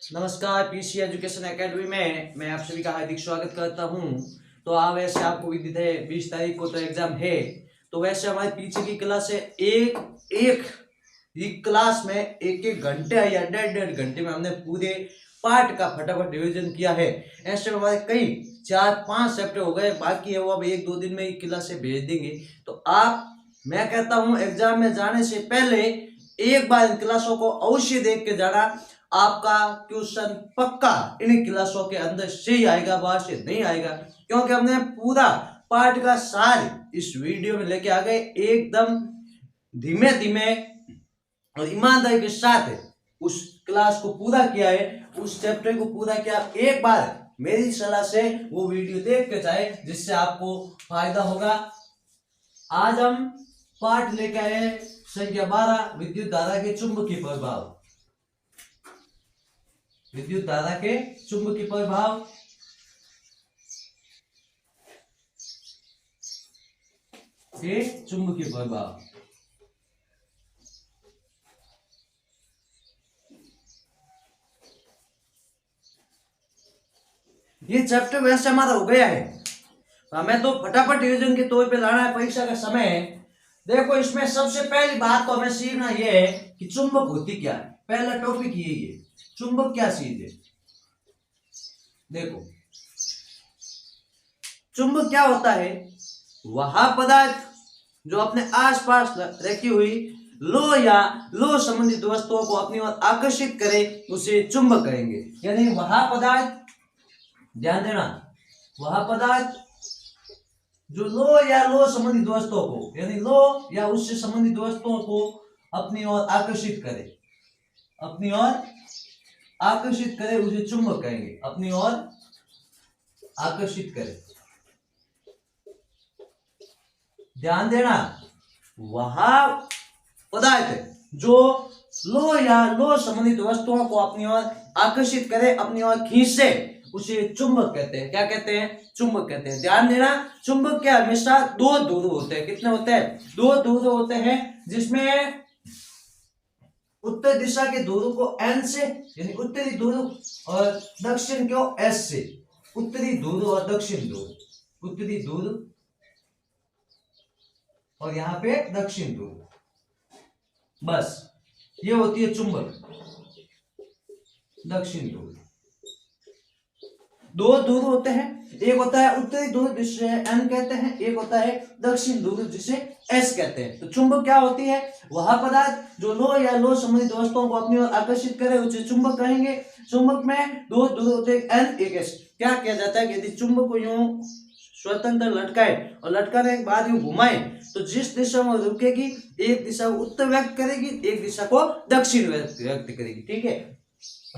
नमस्कार, PC education academy में मैं आप सभी का हार्दिक स्वागत करता हूं। तो वैसे आपको विदित है 20 तारीख को तो एग्जाम है। तो वैसे हमारे पीछे की क्लास है एक एक ही क्लास में एक एक घंटे या डेढ़ डेढ़ घंटे में हमने पूरे पार्ट का फटाफट रिवीजन किया है। ऐसे में हमारे कई 4-5 चैप्टर हो गए, बाकी है वो अब 1-2 दिन में ही क्लास से भेज देंगे। तो मैं कहता हूं एग्जाम में जाने से पहले एक बार इन क्लासों को अवश्य देख के जाना। आपका क्वेश्चन पक्का इन क्लासों के अंदर से ही आएगा, बाहर से नहीं आएगा, क्योंकि हमने पूरा पार्ट का सार इस वीडियो में लेके आ गए। एकदम धीमे धीमे और ईमानदारी के साथ उस क्लास को पूरा किया है, उस चैप्टर को पूरा किया। एक बार मेरी सलाह से वो वीडियो देख के जाए, जिससे आपको फायदा होगा। आज हम पाठ लेके आए संख्या 12, विद्युत धारा के चुंबकीय प्रभाव। विद्युत धारा के चुंबकीय प्रभाव। चुंबकीय प्रभाव ये चैप्टर वैसे हमारा हो गया है, हमें तो फटाफट रिवीजन के तौर पे लाना है परीक्षा का समय। देखो, इसमें सबसे पहली बात तो हमें सीखना यह है कि चुंबक होती क्या है। पहला टॉपिक यही है, चुंबक क्या चीज है। देखो, चुंबक क्या होता है? वह पदार्थ जो अपने आसपास रखी हुई लो या लो संबंधित वस्तुओं को अपनी ओर आकर्षित करे, उसे चुंबक कहेंगे। यानी वह पदार्थ, ध्यान देना, वह पदार्थ जो लो या लो संबंधित वस्तुओं को, यानी लो या उससे संबंधित वस्तुओं को अपनी ओर आकर्षित करे, अपनी ओर आकर्षित करे, उसे चुंबक कहेंगे। अपनी ओर आकर्षित करे, ध्यान देना, वह पदार्थ जो लो या लो संबंधित वस्तुओं को अपनी ओर आकर्षित करे, अपनी ओर खींचे, उसे चुंबक कहते हैं। क्या कहते हैं? चुंबक कहते हैं। ध्यान देना, चुंबक के हमेशा दो ध्रुव होते हैं। कितने होते हैं? दो ध्रुव होते हैं, जिसमें उत्तर दिशा के ध्रुव को N से, यानी उत्तरी ध्रुव, और दक्षिण को S से। उत्तरी ध्रुव और दक्षिण ध्रुव, उत्तरी ध्रुव और यहाँ पे दक्षिण ध्रुव, बस ये होती है चुंबक। दक्षिण ध्रुव, दो ध्रुव होते हैं, एक होता है उत्तरी ध्रुव जिसे N कहते हैं, एक होता है दक्षिण ध्रुव जिसे S कहते हैं। तो चुंबक क्या होती है? वह पदार्थ जो लो या लो संबंधित वस्तुओं को अपनी ओर आकर्षित करे, उसे चुंबक कहेंगे। चुंबक में दो ध्रुव होते हैं, N एक S। क्या किया जाता है कि यदि चुंबक को यूं स्वतंत्र लटकाए और लटकाने के बाद यूं घुमाए, तो जिस दिशा में रुकेगी, एक दिशा को उत्तर व्यक्त करेगी, एक दिशा को दक्षिण व्यक्त करेगी। ठीक है,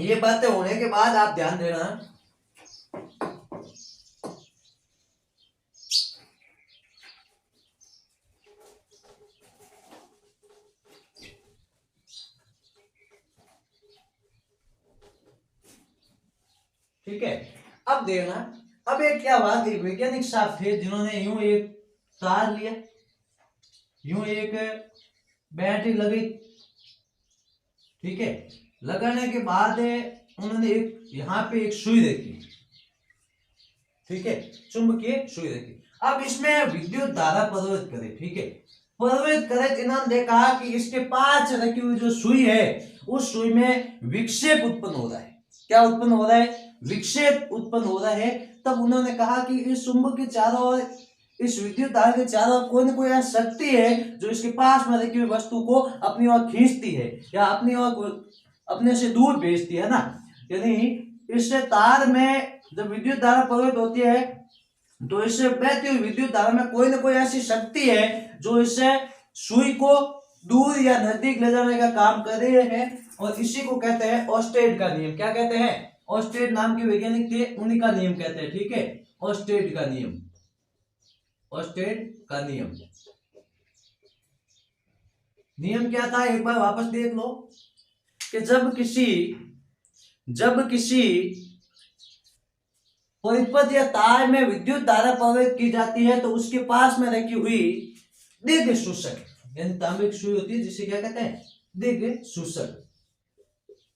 ये बातें होने के बाद आप ध्यान देना, ठीक है। अब देखना, अब एक क्या बात, एक वैज्ञानिक साहब थे जिन्होंने यूं एक तार लिया, यूं एक बैटरी लगी, ठीक है। लगाने के बाद उन्होंने एक यहाँ पे एक सुई रखी, ठीक है, चुंबकीय सुई रखी। अब इसमें विद्युत धारा प्रवाहित करे, ठीक है, प्रवाहित करे। इन्होंने देखा कि इसके पास रखी हुई जो सुई है, उस सुई में विक्षेप उत्पन्न हो रहा है। क्या उत्पन्न हो रहा है? विक्षेप उत्पन्न हो रहा है। तब उन्होंने कहा कि इस चुंबक के चारों ओर, इस विद्युत धारा के चारों ओर कोई न कोई ऐसी शक्ति है जो इसके पास में रखी हुई वस्तु को अपनी ओर खींचती है या अपनी ओर अपने से दूर भेजती है ना। यानी इससे तार में जब विद्युत धारा प्रवाहित होती है, तो इससे बहती हुई विद्युत धारा में कोई न कोई ऐसी शक्ति है जो इससे सुई को दूर या नजदीक ले जाने का काम कर रही है, और इसी को कहते हैं ओस्टेड का नियम। क्या कहते हैं? ओस्टेड नाम के वैज्ञानिक थे, उन्हीं का नियम कहते हैं, ठीक है, ओस्टेड का नियम। ओस्टेड का नियम, नियम क्या था एक बार वापस देख लो, कि जब किसी परिपथ या तार में विद्युत धारा प्रवाहित की जाती है, तो उसके पास में रखी हुई दीर्घ सूचक, यानी तांबे की सुई होती है, जिसे क्या कहते हैं? दीर्घ सूचक।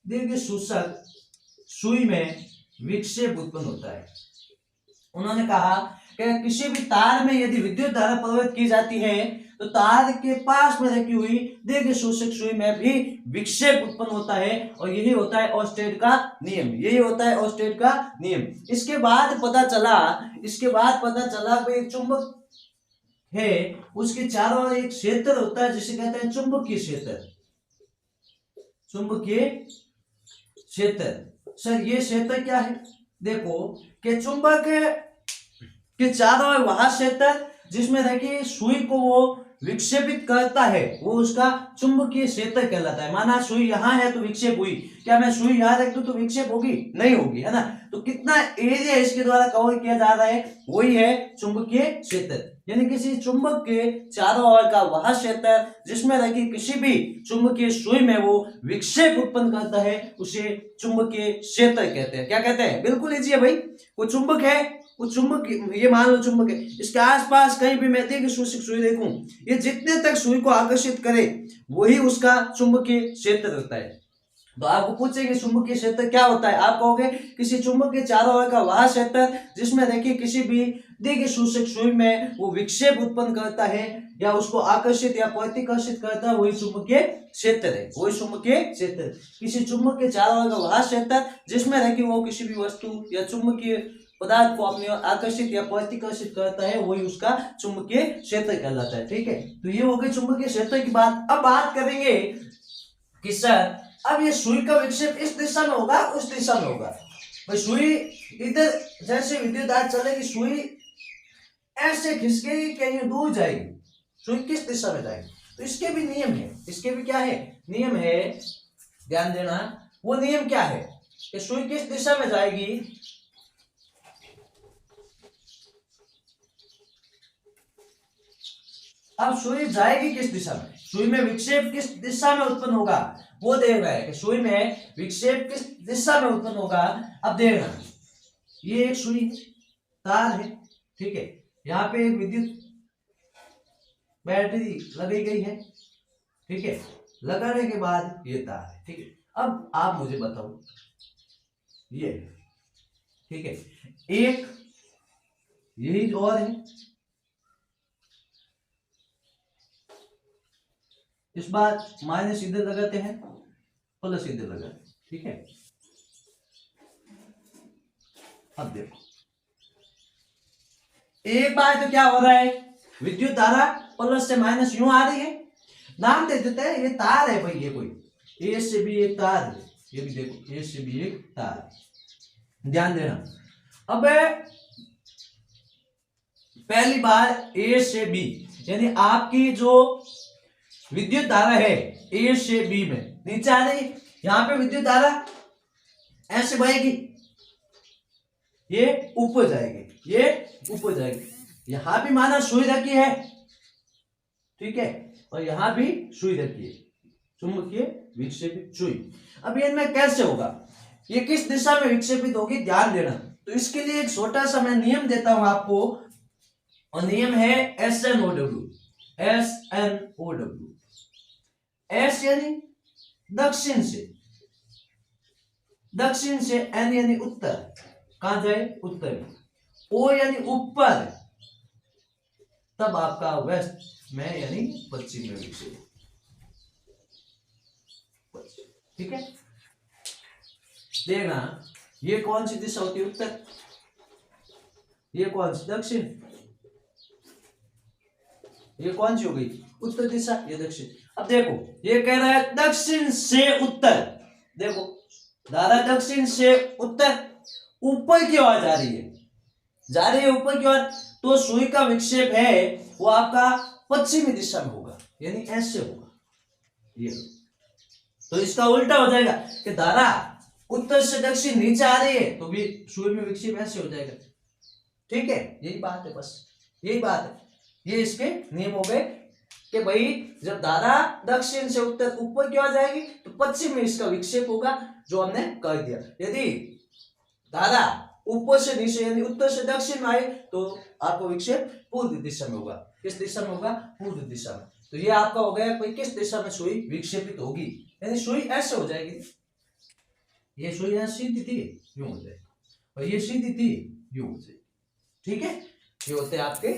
दीर्घ सूचक सुई में विक्षेप उत्पन्न होता है। उन्होंने कहा कि किसी भी तार में यदि विद्युत धारा प्रवाहित की जाती है तो तार के पास में रखी हुई दीर्घ शोषक सुई में भी विक्षेप उत्पन्न होता है और यही होता है ओर्स्टेड का नियम, यही होता है ओर्स्टेड का नियम। इसके बाद पता चला कि एक चुंबक है, उसके चारों ओर एक क्षेत्र होता है जिसे कहते हैं चुंबकीय क्षेत्र। चुंबकीय क्षेत्र, सर ये क्षेत्र क्या है? देखो कि चुंबक के चारों ओर वह क्षेत्र जिसमें देखिए सुई को वो विक्षेपित करता है वो उसका चुंबकीय क्षेत्र कहलाता है। माना सुई यहाँ है तो विक्षेप हुई, क्या मैं सुई यहाँ रख दूं तो विक्षेप होगी? नहीं होगी, है ना। तो कितना एरिया इसके द्वारा कवर किया जा रहा है वही है चुंबकीय क्षेत्र। यानी किसी चुंबक के चारों ओर का वह क्षेत्र जिसमें रखी किसी भी चुंबकीय सुई में वो विक्षेप उत्पन्न करता है उसे चुंबकीय क्षेत्र कहते हैं। क्या कहते हैं? बिल्कुल इजी है भाई। कोई चुंबक है, कुछ चुंबक, ये मान लो चुंबक है, इसके आसपास कहीं भी मैं दीर्घ शोषक सुई देखूं, ये जितने तक सुई को आकर्षित करे वही उसका चुंबकीय क्षेत्र होता है। तो आपको पूछेंगे चुंबकीय क्षेत्र क्या होता है, आप कहोगे किसी चुंबक के चारों ओर का वह क्षेत्र जिसमें देखिए किसी भी दीर्घ शोषक सुई में वो विक्षेप उत्पन्न करता है या उसको आकर्षित या प्रतिकर्षित करता है वही चुंबकीय क्षेत्र है, वही चुंबकीय क्षेत्र। किसी चुंबक के चारों ओर का वह क्षेत्र जिसमें देखिए वो किसी भी वस्तु या चुंबकीय पदार्थ को अपनी ओर आकर्षित या प्रतिकर्षित करता है वही उसका चुंबकीय क्षेत्र कहलाता है। ठीक है, तो ये हो गई चुंबकीय क्षेत्र की बात। अब बात करेंगे कि सर अब ये सुई का विक्षेप इस दिशा में होगा उस दिशा में होगा। भाई सुई इधर जैसे विद्युत धारा चलेगी सुई ऐसे खिसकेगी कहीं दूर जाएगी, सुई किस दिशा में जाएगी? तो इसके भी नियम है, इसके भी क्या है? नियम है, ध्यान देना। वो नियम क्या है कि सुई किस दिशा में जाएगी? अब सुई जाएगी किस दिशा में, सुई में विक्षेप किस दिशा में उत्पन्न होगा वो देख रहा है कि सुई में विक्षेप किस दिशा में उत्पन्न होगा। अब देखना, ये एक सुई तार है, ठीक है, यहाँ पे एक विद्युत बैटरी लगाई गई है, ठीक है, लगाने के बाद ये तार है, ठीक है। अब आप मुझे बताओ, ये ठीक है, एक यही और है, इस बार माइनस इधर लगाते हैं, प्लस इधर लगाते हैं, ठीक है। अब देखो एक बार तो क्या हो रहा है, विद्युत धारा प्लस से माइनस यूं आ रही है, नाम दे देते हैं ये तार है भाई, ये कोई ए से भी एक तार है, ये भी देखो ए से भी एक तार, ध्यान देना। अब पहली बार ए से बी, यानी आपकी जो विद्युत धारा है ए से बी में नीचे आ रही, यहां पे विद्युत धारा ऐसे बहेगी, ये ऊपर जाएगी, ये ऊपर जाएगी, यहां भी माना सुई रखी है, ठीक है, और यहां भी सुई रखी है, चुंबकीय विक्षेपित सुई। अब इनमें कैसे होगा, ये किस दिशा में विक्षेपित होगी, ध्यान देना। तो इसके लिए एक छोटा सा मैं नियम देता हूं आपको, और नियम है SNOW, SNOW। एस यानी दक्षिण से, दक्षिण से, एन यानी उत्तर, कहां जाए, उत्तर, ओ यानी ऊपर, तब आपका वेस्ट में यानी पश्चिम में विक्षेप, ठीक है। देखना ये कौन सी दिशा होती है, उत्तर, ये कौन सी, दक्षिण, ये कौन सी हो गई, उत्तर दिशा, ये दक्षिण। अब देखो ये कह रहा है दक्षिण से उत्तर, देखो धारा दक्षिण से उत्तर ऊपर की ओर जा रही है, जा रही है ऊपर की ओर, तो सुई का विक्षेप है वो आपका पश्चिमी दिशा में होगा, यानी ऐसे होगा ये। तो इसका उल्टा हो जाएगा कि धारा उत्तर से दक्षिण नीचे आ रही है तो भी सुई में विक्षेप ऐसे हो जाएगा, ठीक है। यही बात है, बस यही बात है, ये इसके नियम हो गए कि भाई जब धारा दक्षिण से उत्तर ऊपर की ओर जाएगी तो पश्चिम में इसका विक्षेप होगा, जो हमने कह दिया। यदि धारा ऊपर से नीचे यानी उत्तर से दक्षिण में आए तो आपको विक्षेप पूर्व दिशा में होगा, किस दिशा में होगा, पूर्व दिशा में। तो ये आपका हो गया कोई किस दिशा में सुई विक्षेपित होगी, यानी सुई ऐसे हो जाएगी, ये सुई यहाँ सीधी थी, यूं हो जाएगी, और ये सीधी थी, यूं हो जाएगी। ठीक है, ये होते हैं आपके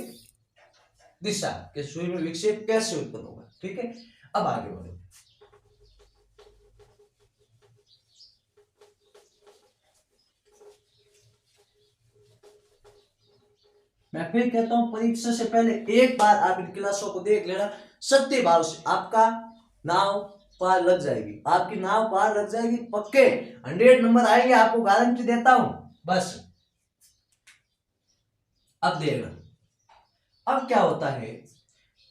दिशा के सुई में विक्षेप कैसे उत्पन्न होगा। ठीक है, अब आगे बढ़ो। मैं फिर कहता हूं, परीक्षा से पहले एक बार आप इन क्लासों को देख लेना, सत्य भाव से आपका नाव पार लग जाएगी, आपकी नाव पार लग जाएगी, पक्के 100 नंबर आएंगे, आपको गारंटी देता हूं। बस अब देखना, अब क्या होता है,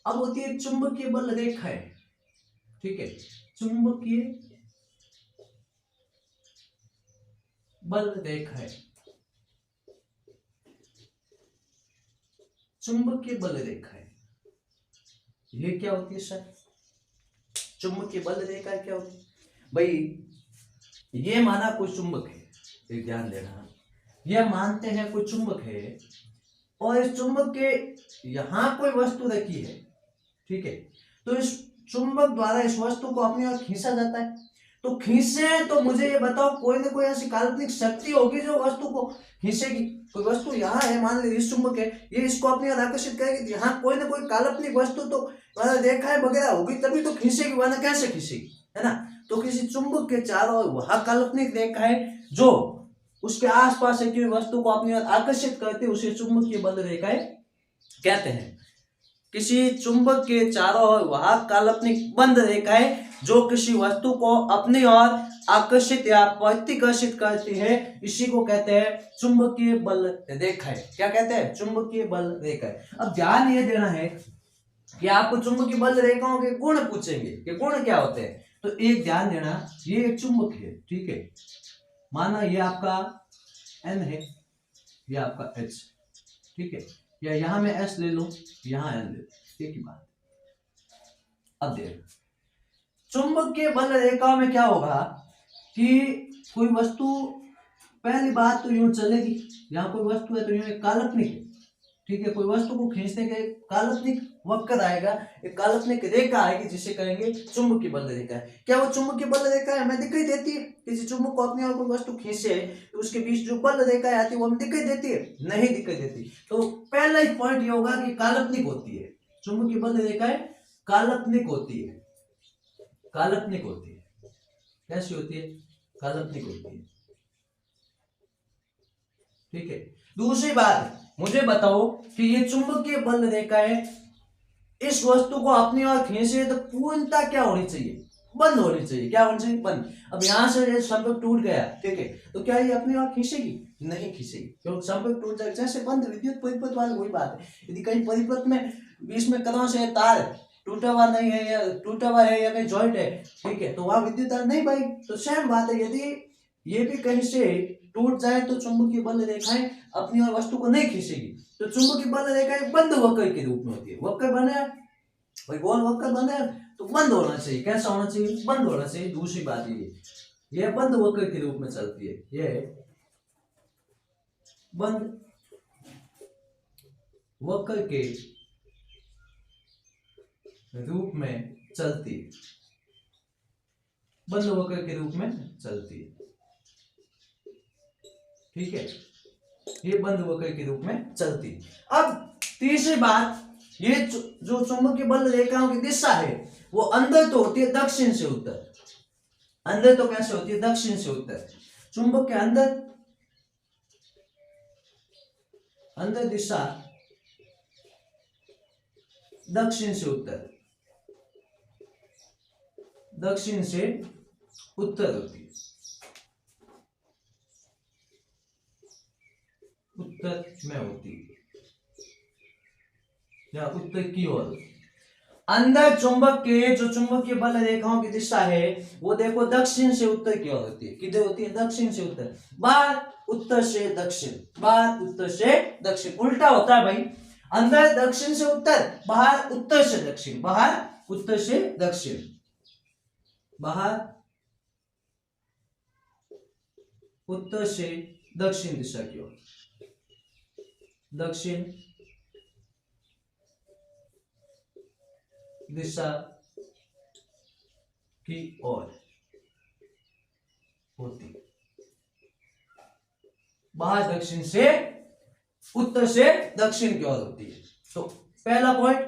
अब होती है चुंबकीय बल रेखाएं। ठीक है, चुंबकीय बल रेखाएं, चुंबकीय बल रेखाएं, ये क्या होती है सर? चुंबकीय बल रेखा क्या होती है भाई? ये माना कोई चुंबक है, एक ध्यान देना, ये मानते हैं कोई चुंबक है, और इस चुंबक के यहां कोई वस्तु रखी है। ठीक है, तो इस चुंबक द्वारा इस वस्तु को अपनी ओर खींचा जाता है। तो खींचे तो मुझे ये बताओ, कोई ना कोई ऐसी काल्पनिक शक्ति होगी जो वस्तु को खींचेगी। कोई वस्तु यहाँ है, मान लीजिए इस चुंबक है, ये इसको अपनी ओर आकर्षित करेगी, यहाँ कोई ना कोई काल्पनिक वस्तु तो रेखाएं वगैरह होगी, तभी तो खींचेगी, वरना कैसे खींचेगी, है ना। तो किसी चुंबक के चारों ओर वह काल्पनिक रेखाएं जो उसके आसपास की वस्तु को अपनी ओर आकर्षित करती है, उसे चुंबकीय बल रेखाएं कहते हैं। किसी चुंबक के चारों ओर वह काल्पनिक बंद रेखाएं जो किसी वस्तु को अपनी ओर आकर्षित या प्रतिकर्षित करती है, इसी को कहते हैं चुंबकीय बल रेखाएं। क्या कहते हैं? चुंबकीय बल रेखाएं। अब ध्यान ये देना है कि आपको चुंबकीय बल रेखाओं के गुण पूछेंगे कि गुण क्या होते हैं। तो एक ध्यान देना, ये एक चुंबक है, ठीक है, माना ये आपका N है, ये आपका H, ठीक है, या यहां मैं S ले लूं, यहां N ले लूं, एक ही बात। अब देख, चुंबकीय बल रेखाओं में क्या होगा कि कोई वस्तु, पहली बात तो यूं चलेगी, यहाँ कोई वस्तु है तो यूं एक काल्पनिक है, ठीक है, कोई वस्तु को खींचने के काल्पनिक वक्र आएगा, एक काल्पनिक रेखा आएगी, जिसे कहेंगे चुंबकीय बल रेखा। क्या वो चुंबकीय बल रेखा हमें दिखाई देती है? किसी चुंबक को अपनी ओर कोई वस्तु खींचे तो उसके बीच जो बल रेखा आती है वो हमें दिखाई देती है? नहीं दिखाई देती। तो पहला ही पॉइंट ये होगा कि काल्पनिक होती है, चुंबकीय बल रेखाएं काल्पनिक होती है, काल्पनिक होती है। कैसी होती है? काल्पनिक होती है, ठीक है। दूसरी बात, मुझे बताओ कि ये चुंबकीय बल रेखाएं इस वस्तु को अपनी ओर खींचे तो पूर्णता क्या होनी चाहिए? बंद होनी चाहिए। क्या होनी चाहिए? बंद। अब यहां से संपर्क टूट गया, ठीक है, तो क्या ये अपनी ओर खींचेगी? नहीं खींचेगी, क्योंकि संपर्क टूट जाएगा। जैसे बंद विद्युत परिपथ वाली वही बात है, यदि कहीं परिपथ में बीच में कदों से तार टूटा हुआ नहीं है, या टूटा हुआ है, या कहीं जॉइंट है, ठीक है, तो वहां विद्युत तार नहीं भाई। तो सेम बात है, यदि ये भी कहीं से टूट जाए तो चुंबकीय बल रेखाएं अपनी ओर वस्तु को नहीं खींचेगी। तो चुंबकीय बल रेखाएं बंद वक्र के रूप में होती है। वक्र बने भाई, गोल वक्र बने तो बंद होना चाहिए। कैसा होना चाहिए? बंद होना चाहिए। दूसरी बात ये बंद वक्र के रूप में चलती है, ये बंद वक्र के रूप में चलती है, बंद वक्र के रूप में चलती है, ठीक है, ये बंद वक्र के रूप में चलती है। अब तीसरी बात, ये जो चुंबकीय बल रेखाओं की दिशा है वो अंदर तो होती है दक्षिण से उत्तर। अंदर तो कैसे होती है? दक्षिण से उत्तर। चुंबक के अंदर दिशा दक्षिण से उत्तर, दक्षिण से उत्तर होती है, उत्तर में होती है, या उत्तर की ओर। अंदर चुंबक के जो चुंबकीय बल रेखाओं की दिशा है वो देखो दक्षिण से उत्तर की ओर होती है। किधर होती है? दक्षिण से उत्तर। बाहर उत्तर से दक्षिण, बाहर उत्तर से दक्षिण, उल्टा होता है भाई। अंदर दक्षिण से उत्तर, बाहर उत्तर से दक्षिण, बाहर उत्तर से दक्षिण, बाहर उत्तर से दक्षिण दिशा की ओर, दक्षिण दिशा की ओर होती है। बाह्य दक्षिण से उत्तर से दक्षिण की ओर होती है। तो पहला पॉइंट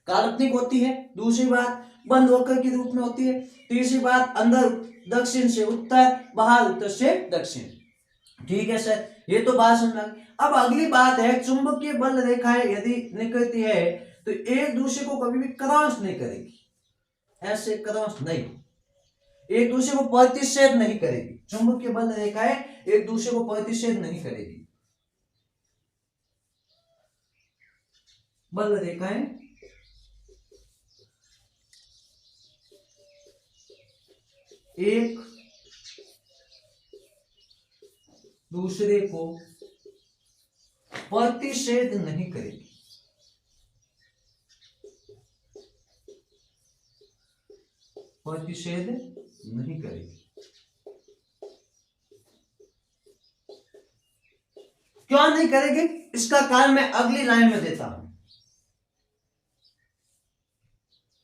काल्पनिक होती है, दूसरी बात बंद वक्र के रूप में होती है, तीसरी बात अंदर दक्षिण से उत्तर, बाहर उत्तर से दक्षिण। ठीक है सर, ये तो बात समझ में। अब अगली बात है चुंबकीय बल रेखाएं यदि निकलती है तो एक दूसरे को कभी भी क्रॉस नहीं करेगी, ऐसे क्रॉस नहीं, एक दूसरे को प्रतिच्छेद नहीं करेगी। चुंबकीय बल रेखाएं एक दूसरे को प्रतिच्छेद नहीं करेगी। बल रेखाएं एक दूसरे को प्रतिच्छेद नहीं करेगी। प्रतिच्छेद नहीं करेगी। क्यों नहीं करेगी, इसका कारण मैं अगली लाइन में देता हूं।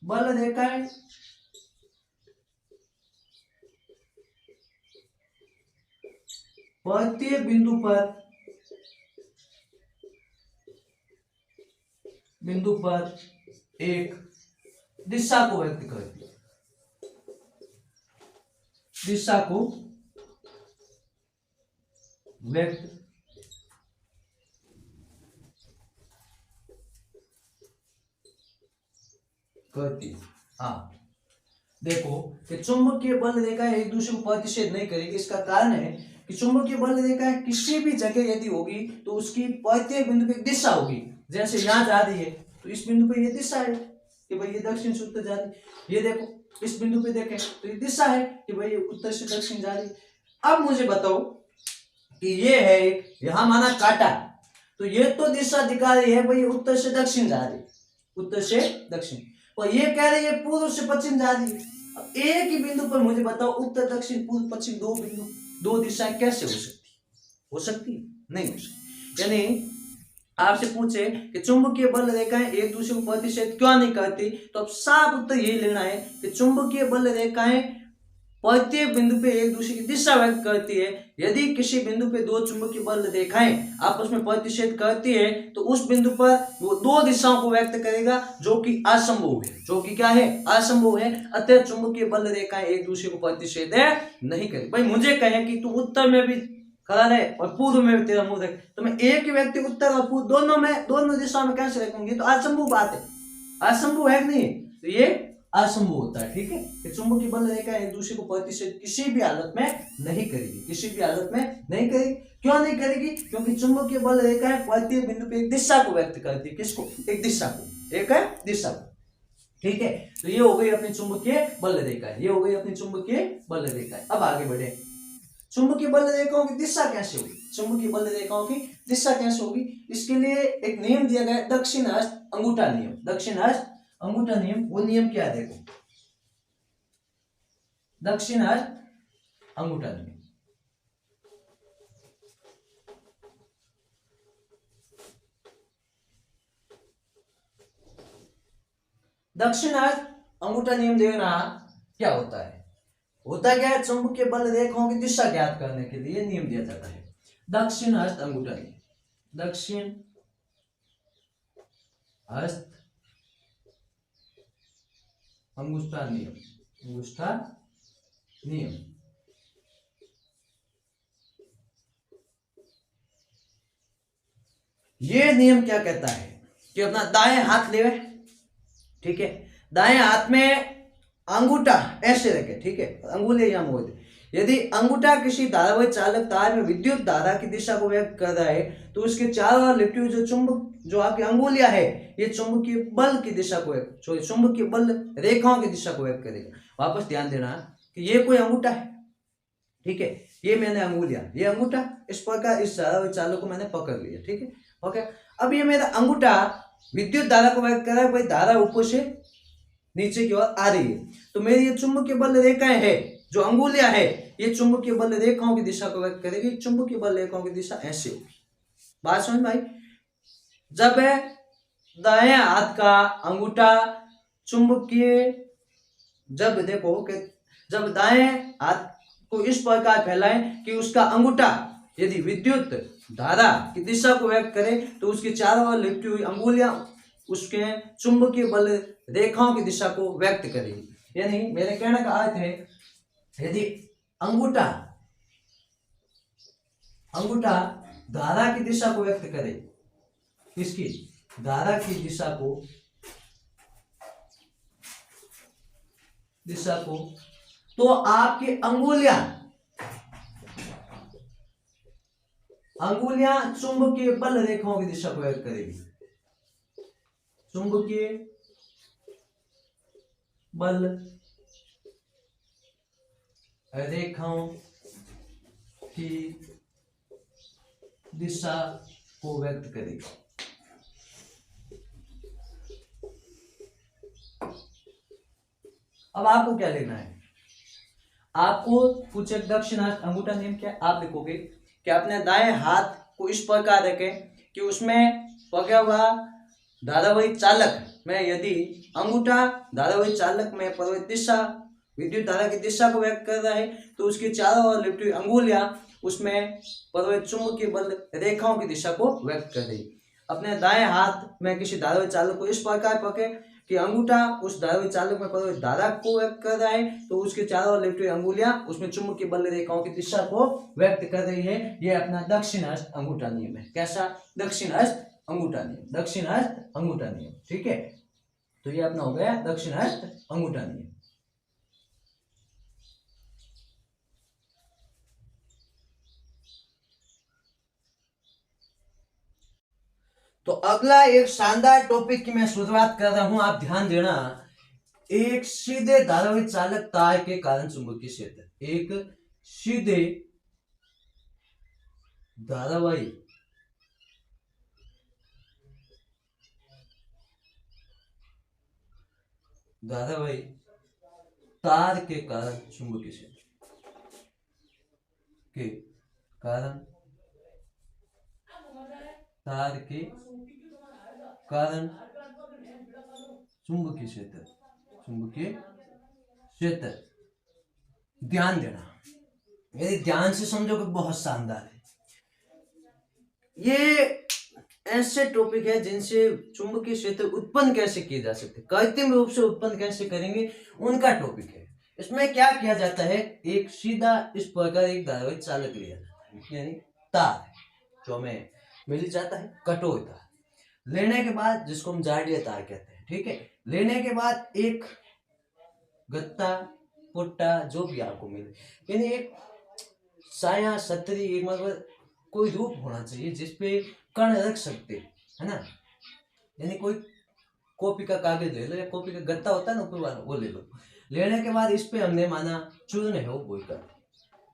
बल रेखाएं प्रत्येक बिंदु पर एक दिशा को व्यक्त करती है, दिशा को व्यक्त करती है। हाँ देखो कि चुंबकीय बल रेखा एक दूसरे को प्रतिच्छेद नहीं करेगी, इसका कारण है कि चुंबकीय बल रेखा किसी भी जगह यदि होगी तो उसकी प्रत्येक बिंदु पे दिशा होगी। जैसे यहाँ जा रही है तो इस बिंदु पे ये दिशा है कि भाई ये दक्षिण से उत्तर जा रही है। ये देखो इस बिंदु पे देखें तो ये दिशा है कि भाई ये उत्तर से दक्षिण जा रही है। अब मुझे बताओ कि ये है एक, यहां माना काटा, तो ये तो दिशा दिखा रही है भाई उत्तर से दक्षिण जा रही है, उत्तर से दक्षिण, और ये कह रही है पूर्व से पश्चिम जा रही है। अब एक ही बिंदु पर मुझे बताओ उत्तर दक्षिण पूर्व पश्चिम दो बिंदु, दो दिशाएं कैसे हो सकती, हो सकती नहीं हो सकती। यानी आपसे पूछे कि चुंबकीय बल रेखाएं एक दूसरे को प्रतिच्छेद क्यों नहीं करती, तो अब साफ उत्तर यही लेना है कि चुंबकीय बल रेखाएं प्रत्येक बिंदु पे एक दूसरे की दिशा व्यक्त करती है। यदि किसी बिंदु पे दो चुंबकीय बल रेखाएं आपस में प्रतिच्छेद करती है तो उस बिंदु पर वो दो दिशाओं को व्यक्त करेगा जो कि असंभव है, जो कि क्या है, असंभव है। अतः चुंबकीय बल रेखाएं एक दूसरे को प्रतिच्छेद नहीं करेगी। भाई मुझे कहे कि तू उत्तर में भी खड़ा है और पूर्व में भी तेरा मुंह है, तो मैं एक ही व्यक्ति उत्तर और पूर्व दोनों दिशाओं में कैसे रखूंगी, तो असंभव बात है, असंभव है नहीं, तो ये असंभव होता है। ठीक है, कि चुंबकीय बल रेखा एक दूसरे को प्रतिच्छेद किसी भी हालत में नहीं करेगी, किसी भी हालत में नहीं करेगी। क्यों नहीं करेगी, क्योंकि चुंबकीय बल रेखा प्रत्येक बिंदु पे एक दिशा को व्यक्त करती है। किसको, एक दिशा को, एक है दिशा को। ठीक है, तो ये हो गई अपनी चुंबकीय बल रेखा, ये हो गई अपनी चुंबकीय बल रेखा। अब आगे बढ़े, चुंबकीय बल रेखाओं की दिशा कैसे होगी, चुंबकीय बल रेखाओं की दिशा कैसे होगी, इसके लिए एक नियम दिया गया है, दक्षिण हस्त अंगूठा नियम। दक्षिण हस्त अंगूठा नियम, वो नियम क्या है देखो, दक्षिण हस्त अंगूठा नियम। दक्षिण हस्त अंगूठा नियम देखना क्या होता है, होता क्या है, चुंबकीय बल रेखाओं की दिशा ज्ञात करने के लिए नियम दिया जाता है दक्षिण हस्त अंगूठा नियम। दक्षिण हस्त अंगूठा नियम, अंगूठा नियम। ये नियम क्या कहता है कि अपना दाएं हाथ ले, ठीक है, दाएं हाथ में अंगूठा ऐसे रखे, ठीक है, अंगुली यहां मोड़ दे। यदि अंगूठा किसी धारावाही चालक तार में विद्युत धारा की दिशा को व्यक्त कर रहा है तो उसके चारों ओर लिपटी हुई जो चुंबक, जो आपकी अंगुलियां है, ये चुंबकीय बल की दिशा को, चुंबकीय बल रेखाओं की दिशा को व्यक्त करेगा। वापस ध्यान देना कि ये कोई अंगूठा है, ठीक है, ये मैंने अंगुलियां, ये अंगूठा, इस प्रकार इस धारावाही चालक को मैंने पकड़ लिया, ठीक है, ओके। अब ये मेरा अंगूठा विद्युत धारा को व्यक्त कर रहा है, भाई धारा ऊपर से नीचे की ओर आ रही है, तो मेरी ये चुंबकीय बल रेखाएं है, जो अंगुलियां है, ये चुंबकीय बल रेखाओं की दिशा को व्यक्त करेगी। चुंबकीय बल रेखाओं की दिशा ऐसे होगी। बात समझ भाई, जब दाएं हाथ का अंगूठा चुंबकीय, जब देखो कि जब दाएं हाथ को इस प्रकार फैलाएं कि उसका अंगूठा यदि विद्युत धारा की दिशा को व्यक्त करें तो उसकी चारों ओर लिपटी हुई अंगुलियां उसके चुंबकीय बल रेखाओं की दिशा को व्यक्त करेगी। यानी मेरे कहने का अर्थ है, यदि अंगूठा धारा की दिशा को व्यक्त करे, इसकी धारा की दिशा को तो आपकी अंगुलियां चुंबकीय बल रेखाओं की दिशा को व्यक्त करेगी। चुंबकीय बल रेखाओं की दिशा को व्यक्त करेगी। अब आपको क्या लेना है, आपको कुछ एक दक्षिणार्थ अंगूठा नियम क्या आप लिखोगे कि अपने दाएं हाथ को इस प्रकार रखें कि उसमें पकड़ा हुआ धारावाही चालक में यदि अंगूठा धारावाही चालक में प्रवाहित दिशा विद्युत धारा की दिशा को व्यक्त कर रहा है तो उसकी चारों ओर लिपटी हुई अंगुलियां उसमें प्रवाहित चुंबकीय बल रेखाओं की दिशा को व्यक्त कर रही। अपने दाएं हाथ में किसी धारावाही चालक को इस प्रकार पकड़े कि अंगूठा उस धारावाही चालक में प्रवाहित धारा को व्यक्त कर रहा है तो उसके चारों ओर लिपटी हुई अंगुलियां उसमें चुंबकीय बल रेखाओं की दिशा को व्यक्त कर रही है। यह अपना दक्षिणार्थ अंगूठा नियम है। कैसा? दक्षिणार्थ अंगूठा नियम। ठीक है, तो ये अपना हो गया दक्षिणार्थ अंगूठा नियम। तो अगला एक शानदार टॉपिक की मैं शुरुआत कर रहा हूं, आप ध्यान देना। एक सीधे धारावाही चालक तार के कारण चुंबकीय क्षेत्र, एक सीधे धारावाही तार के कारण चुंबकीय क्षेत्र के कारण तार के कारण चुंबकीय क्षेत्र। ध्यान देना, मेरे ध्यान से समझोगे, बहुत शानदार है। ये ऐसे टॉपिक है जिनसे चुंबकीय क्षेत्र उत्पन्न कैसे किए जा सकते, कृत्रिम रूप से उत्पन्न कैसे करेंगे, उनका टॉपिक है। इसमें क्या किया जाता है, एक सीधा इस प्रकार एक धारावाही चालक लिया जाता है, यानी तार जो हमें मिल जाता है, कठोर तार लेने के बाद, जिसको हम जाड़ीय तार कहते हैं। ठीक है, लेने के बाद एक गत्ता पुट्टा जो भी आपको मिले, यानी एक साया छतरी, एक मतलब कोई रूप होना चाहिए जिसपे कण रख सकते, है ना। यानी कोई कॉपी का कागज ले लो या कॉपी का गत्ता होता है ना ऊपर वाला, वो ले लो। लेने के बाद इस पे हमने माना चूर्ण है वो बोल कर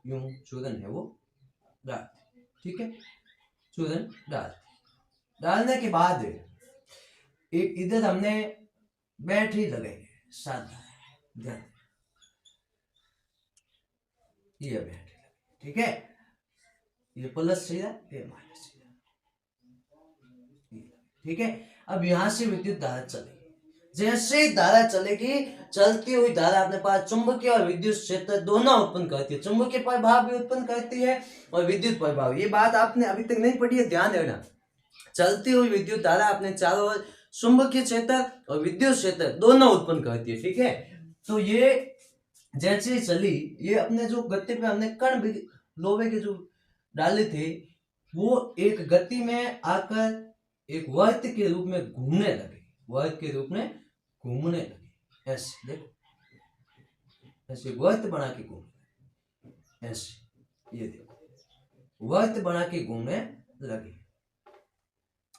यूं चूर्ण है वो डाल, ठीक है, चूर्ण डालने के बाद एक इधर हमने बैटरी लगाई, शानदार, ध्यान, ये बैटरी, ठीक है, ये प्लस सीधा, ये माइनस सीधा, ठीक है। अब यहां से विद्युत धारा चलेगी, जैसे धारा चलेगी, चलती हुई धारा अपने पास चुंबकीय और विद्युत क्षेत्र दोनों उत्पन्न करती है। चुंबकीय प्रभाव भी उत्पन्न करती है और विद्युत प्रभाव, ये बात आपने अभी तक नहीं पढ़ी है, ध्यान देना। चलती हुई विद्युत धारा अपने चारों ओर चुंबकीय क्षेत्र और विद्युत क्षेत्र दोनों उत्पन्न करती है। ठीक है, तो ये जैसे चली, ये अपने जो गति पे हमने कण लोहे के जो डाले थे, वो एक गति में आकर एक वर्त के रूप में घूमने लगे, ऐसे देखो, ऐसे वर्त बना के घूमने, ऐसे ये देखो, वर्त बना के घूमने लगे।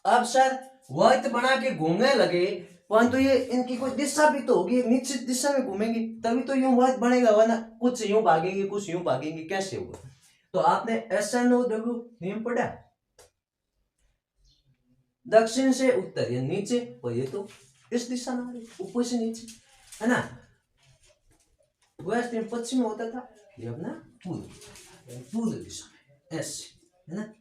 अब सर वर्त बना के घूमने लगे, परंतु ये इनकी कोई दिशा भी तो होगी, निश्चित दिशा में घूमेंगे तभी तो यूं वर्त बनेगा, वरना कुछ यूं भागेंगे कुछ यूं भागेंगे, कैसे होगा। तो आपने SNOW नियम पढ़ा, दक्षिण से उत्तर, ये नीचे, और ये तो इस दिशा में ऊपर से नीचे, है ना। वेस्ट में पश्चिम होता था, ये अपना पूर्व दिशा में, ऐसे, है ना,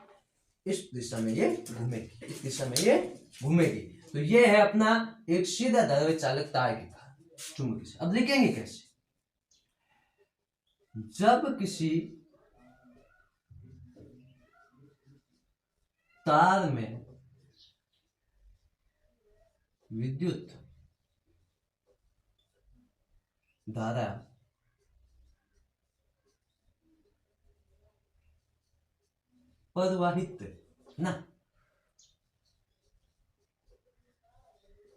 इस दिशा में ये घूमेगी, इस दिशा में ये घूमेगी। तो ये है अपना एक सीधा धारावाही चालक तार के कारण चुंबकीय क्षेत्र। अब लिखेंगे कैसे, जब किसी तार में विद्युत धारा प्रवाहित ना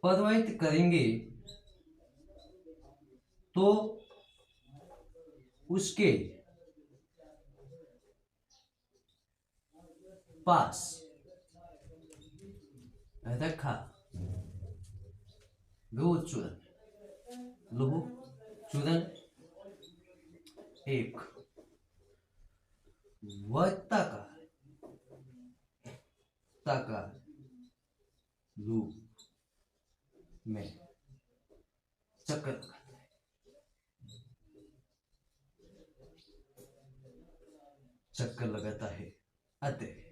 प्रवाहित करेंगे तो उसके पास रखा लौह चूर्ण एक वर्ताकार लूप में चक्कर लगाता है अतः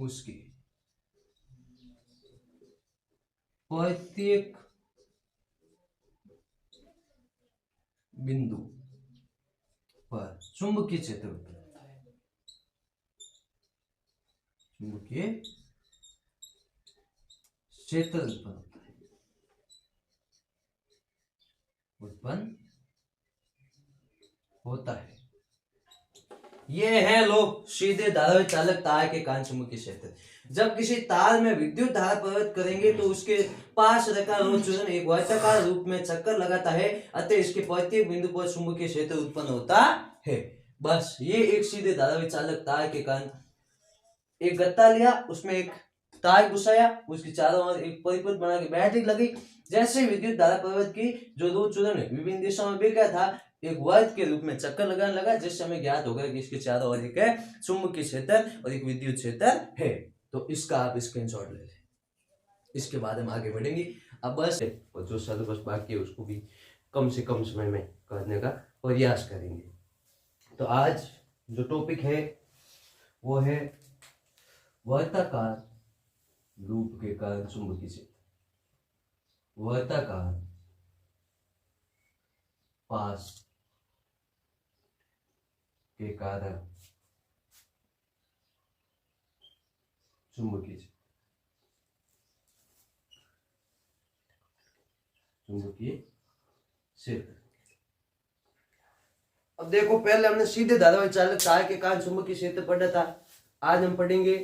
उसके प्रत्येक बिंदु पर चुंबकीय क्षेत्र उत्पन्न होता है। चुंबकीय क्षेत्र उत्पन्न होता है। ये है लोग सीधे धारावी चालक तार के कारण चुंबकीय क्षेत्र। जब किसी तार में विद्युत धारा प्रवाहित करेंगे तो उसके पास रखा लौह चूर्ण एक वर्ताकार रूप में चक्कर लगाता है अतः इसके प्रत्येक बिंदु पर चुंबकीय क्षेत्र उत्पन्न होता है। बस ये एक सीधे धारावी चालक तार के कारण एक गत्ता लिया, उसमें एक तार घुसाया, उसके चारों ओर एक परिपथ बना के बैटरी लगी, जैसे विद्युत धारा प्रवाहित की जो लौह चूर्ण विभिन्न दिशाओं में बिक गया था एक वर्ग के रूप में चक्कर लगाने लगा, जिससे हमें ज्ञात होगा कि इसके चारों ओर एक चुंबकीय क्षेत्र और एक विद्युत क्षेत्र है। तो इसका आप स्क्रीनशॉट ले लें, इसके बाद हम आगे बढ़ेंगे। अब बस और जो सिलेबस बाकी है उसको भी कम से कम समय में करने का प्रयास करेंगे। तो आज जो टॉपिक है वो है वर्ताकार लूप के कारण चुंबकीय क्षेत्र। वर्ताकार पास के कारण चुंबकीय क्षेत्र। अब देखो, पहले हमने सीधे धारावाही चालक तार के कारण चुंबकीय क्षेत्र पढ़ा था। आज हम पढ़ेंगे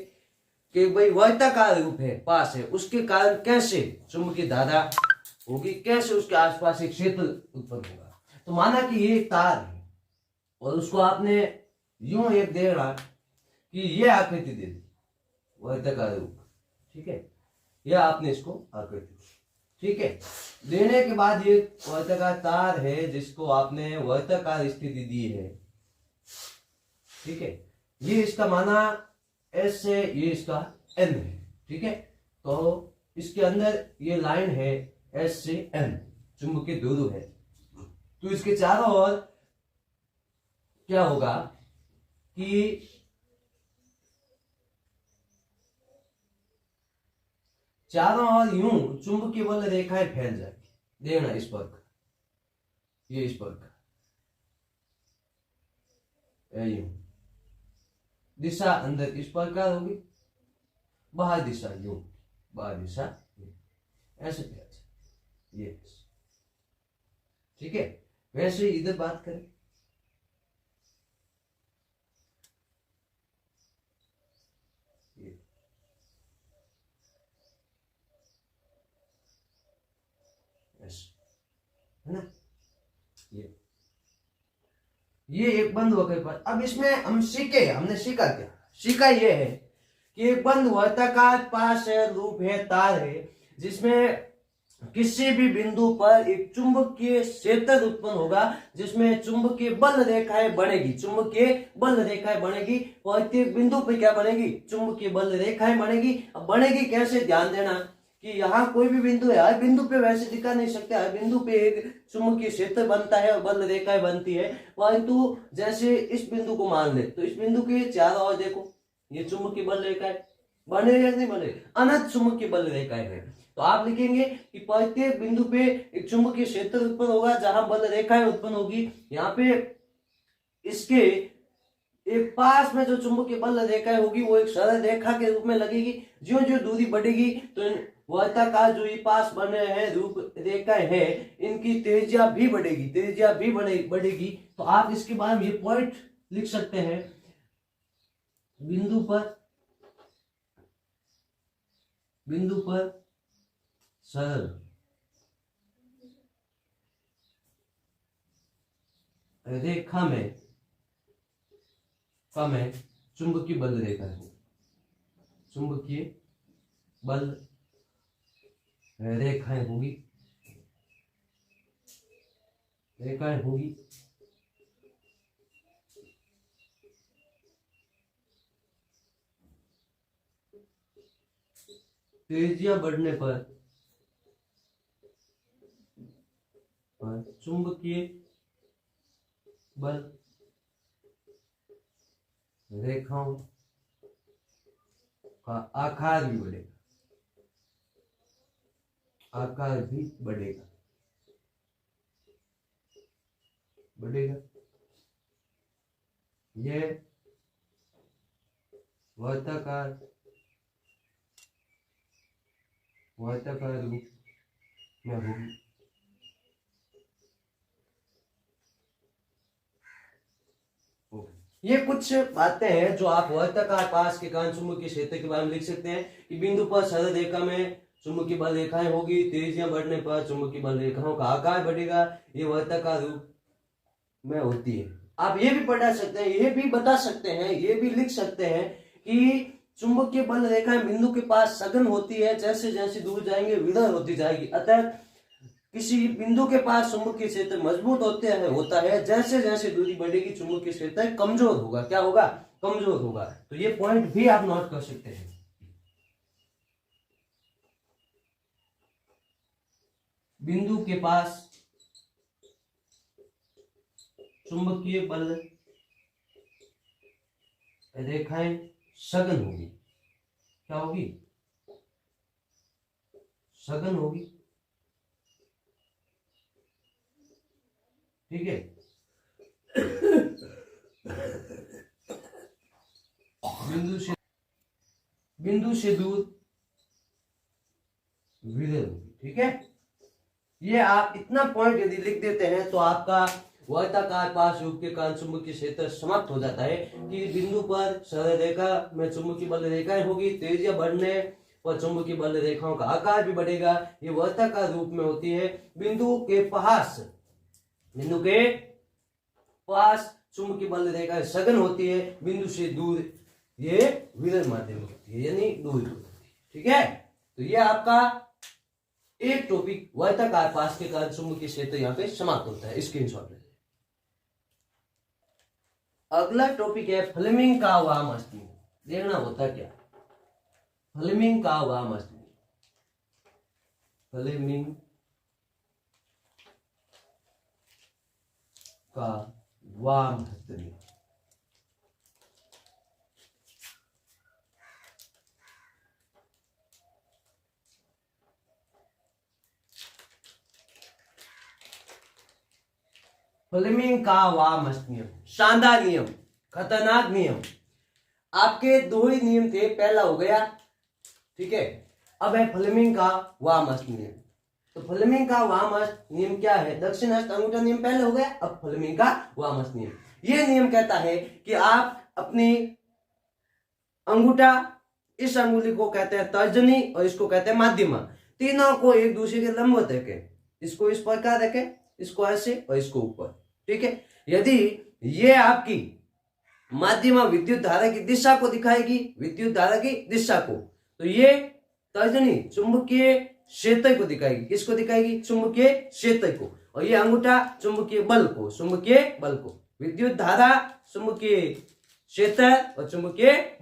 कि भाई वर्ताकार रूप है, पास है, उसके कारण कैसे चुंबकीय धारा होगी, कैसे उसके आसपास एक क्षेत्र उत्पन्न होगा। तो माना कि ये एक तार है और उसको आपने यूं एक दे रहा कि ये आकृति दे दी वर्ताकार रूप, ठीक है, या आपने इसको आकृति, ठीक है, देने के बाद ये वर्ताकार तार है जिसको आपने वर्ताकार स्थिति दी है, ठीक है, ये इसका माना एस है, ये इसका एन है, ठीक है। तो इसके अंदर ये लाइन है एस से एन, चुंबकीय ध्रुव है। तो इसके चारों ओर क्या होगा कि चारों ओर यूं चुंबकीय बल रेखाएं फैल जाएगी। देखना इस पर, ये इस पर यूं दिशा अंदर इस प्रकार होगी, बाहर दिशा यूं, बाहर दिशा ऐसे ये, ठीक है। वैसे इधर बात करें, है ना, ये एक बंद वक्र पर। अब इसमें हमने सीखा क्या? सीखा ये है कि एक बंद वर्ताकार पास है, लूप है, तार है, जिसमें किसी भी बिंदु पर एक चुंबकीय क्षेत्र उत्पन्न होगा, जिसमें चुंबकीय बल रेखाएं बनेगी। चुंबकीय बल रेखाएं बनेगी, प्रत्येक बिंदु पर क्या बनेगी? चुंबकीय बल रेखाएं बनेगी। अब बनेगी कैसे, ध्यान देना कि यहाँ कोई भी बिंदु है, हर बिंदु पे वैसे दिखा नहीं सकते, हर बिंदु पे एक चुंबकीय क्षेत्र बनता है और बल रेखाएं बनती है। परंतु जैसे इस बिंदु को मान ले तो इस बिंदु के चारों ओर देखो, ये चुंबकीय बल रेखाएं बने या नहीं बने, अनंत चुंबकीय बल रेखाएं है। तो आप लिखेंगे कि प्रत्येक बिंदु पे एक चुंबकीय क्षेत्र उत्पन्न होगा जहां बल रेखाएं उत्पन्न होगी। यहाँ पे इसके एक पास में जो चुंबकीय बल रेखा होगी वो एक सरल रेखा के रूप में लगेगी। ज्यों ज्यों दूरी बढ़ेगी तो वर्ताकार जो ये पास बने हैं रूप रेखाएं है इनकी त्रिज्या भी बढ़ेगी, त्रिज्या भी बढ़ेगी। तो आप इसके बाद ये पॉइंट लिख सकते हैं, बिंदु पर सरल रेखा में चुंबकीय बल रेखा है, चुंबकीय बल रेखाएं होगी, त्रिज्या बढ़ने पर चुंबकीय बल रेखाओं का आकार भी बढ़ेगा, बढ़ेगा। यह वर्ताकार रूप में होगी। ये कुछ बातें हैं जो आप वर्ताकार पास के कारण चुंबकीय क्षेत्र के बारे में लिख सकते हैं कि बिंदु पर सरल रेखा में चुंबकीय बल रेखाएं होगी, त्रिज्या बढ़ने पर चुंबकीय बल रेखाओं का आकार बढ़ेगा, ये वर्ताकार रूप में होती है। आप ये भी पढ़ा सकते हैं, ये भी बता सकते हैं, ये भी लिख सकते हैं कि चुंबकीय बल रेखाएं बिंदु के पास सघन होती है, जैसे जैसे दूर जाएंगे विरल होती जाएगी। अतः किसी बिंदु के पास चुंबकीय क्षेत्र मजबूत होता है, जैसे जैसे दूरी बढ़ेगी चुंबकीय क्षेत्र कमजोर होगा। क्या होगा? कमजोर होगा। तो ये पॉइंट भी आप नोट कर सकते हैं। बिंदु के पास चुंबकीय बल रेखाएं सघन होगी। क्या होगी? सघन होगी। ठीक है। बिंदु से दूर विरल होगी। ठीक है। ये आप इतना पॉइंट यदि लिख देते हैं तो आपका वर्ताकार पास रूप के कारण चुंबकीय क्षेत्र समाप्त हो जाता है कि बिंदु पर सरल रेखा में चुंबकीय बल रेखाएं होगी, त्रिज्या बढ़ने पर चुंबकीय बल रेखाओं का आकार भी बढ़ेगा, ये वर्ताकार रूप में होती है। बिंदु के पास चुंबकीय बल रेखा सघन होती है, बिंदु से दूर ये विरल माध्यम होती है, यानी दूर होती है। ठीक है। तो ये आपका एक टॉपिक वर्ताकार पास के कारण चुंबकीय क्षेत्र यहाँ पे समाप्त होता है। स्क्रीनशॉट ले। अगला टॉपिक है फ्लेमिंग का वामस्थ नियम। देखना होता क्या? फ्लेमिंग का वामस्थ नियम। फ्लेमिंग का वामस्थ नियम। फ्लेमिंग का वामस्थ नियम शानदार नियम, खतरनाक नियम। आपके दो ही नियम थे, पहला हो गया। ठीक है। अब है फ्लेमिंग का वामस्थ नियम। तो फ्लेमिंग का वामस्थ नियम क्या है? दक्षिण हस्त अंगूठा नियम पहले हो गया, अब फ्लेमिंग का वामस्थ नियम। यह नियम कहता है कि आप अपनी अंगूठा, इस अंगुली को कहते हैं तर्जनी और इसको कहते हैं माध्यमा, तीनों को एक दूसरे के लंबवत रखें। इसको इस प्रकार रखें, इसको ऐसे और इसको ऊपर। ठीक है। यदि ये आपकी माध्यमा विद्युत धारा की दिशा को दिखाएगी, विद्युत धारा की दिशा को, तो ये तर्जनी चुंबकीय क्षेत्र को दिखाएगी। किसको दिखाएगी? चुंबकीय क्षेत्र को। और ये अंगूठा चुंबकीय बल को। विद्युत धारा, चुंबकीय क्षेत्र और चुंबकीय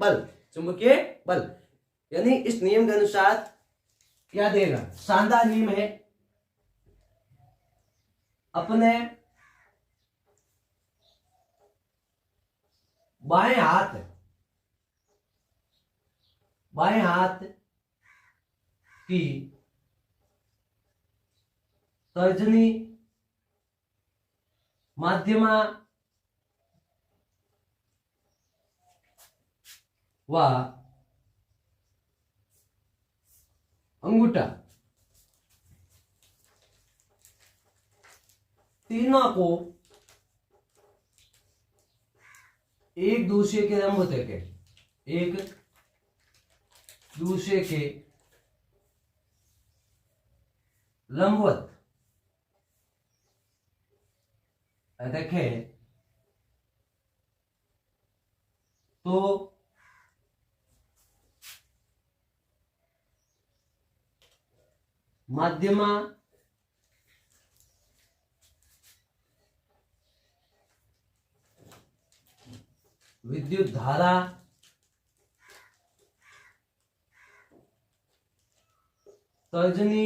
बल। यानी इस नियम के अनुसार क्या देगा? शानदार नियम है। अपने बाएं हाथ की तर्जनी माध्यमा व अंगूठा तीनों को एक दूसरे के लंबवत रखें, एक दूसरे के लंबवत रखें तो माध्यमा विद्युत धारा तर्जनी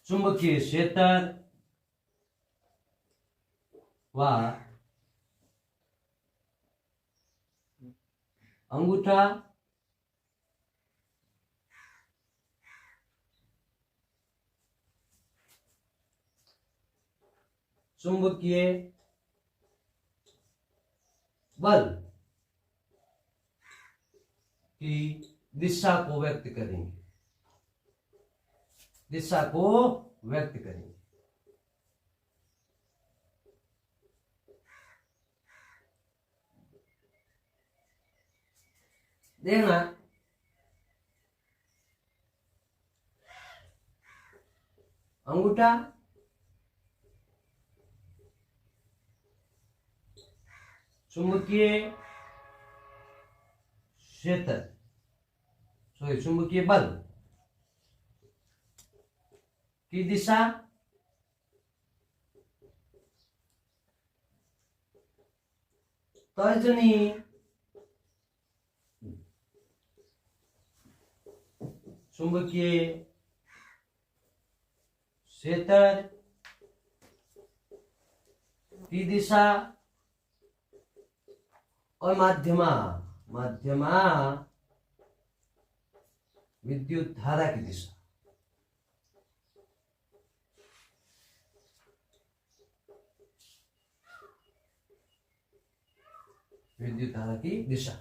चुंबकीय क्षेत्र व अंगूठा चुंबकीय बल की दिशा को व्यक्त करेंगे, दिशा को व्यक्त करेंगे। देखना अंगूठा चुंबकीय क्षेत्र चुंबकीय बल की दिशा तर्जनी चुंबकीय क्षेत्र की दिशा और माध्यमा विद्युत धारा की दिशा। विद्युत धारा की दिशा।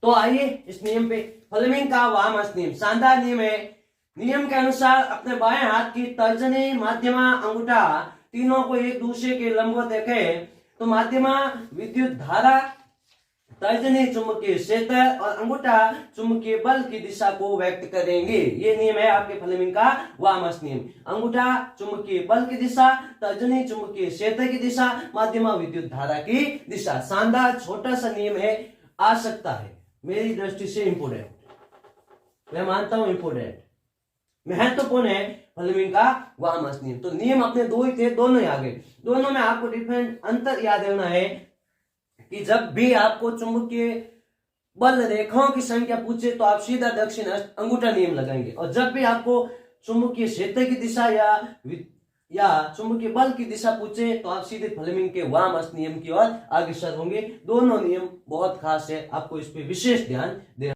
तो आइए इस नियम पे, फ्लेमिंग का वामहस्त नियम शानदार नियम है। नियम के अनुसार अपने बाएं हाथ की तर्जनी, माध्यमा, अंगूठा तीनों को एक दूसरे के लंबवत रखें तो माध्यमा विद्युत धारा, तर्जनी चुंबकीय क्षेत्र और अंगूठा चुंबकीय बल की दिशा को व्यक्त करेंगे। ये नियम है आपके फ्लेमिंग का वामहस्त नियम। अंगूठा चुंबकीय बल की दिशा, तर्जनी चुंबकीय क्षेत्र की दिशा, माध्यमा विद्युत धारा की दिशा। शानदार छोटा सा नियम है, आ सकता है, मेरी दृष्टि से इंपोर्टेंट, मैं मानता हूं इंपोर्टेंट, महत्वपूर्ण है फ्लेमिंग का वामहस्त नियम। तो नियम अपने दो ही थे, दोनों ही आ गए। दोनों में आपको डिफरेंट अंतर याद रखना है कि जब भी आपको चुंबकीय बल रेखाओं की संख्या पूछे तो आप सीधा दक्षिण अंगूठा नियम लगाएंगे, और जब भी आपको चुंबकीय क्षेत्र की दिशा या चुंबकीय बल की दिशा पूछे तो आप सीधे फ्लेमिंग के वामहस्त नियम की ओर अग्रसर होंगे। दोनों नियम बहुत खास है, आपको इस पे विशेष ध्यान देना।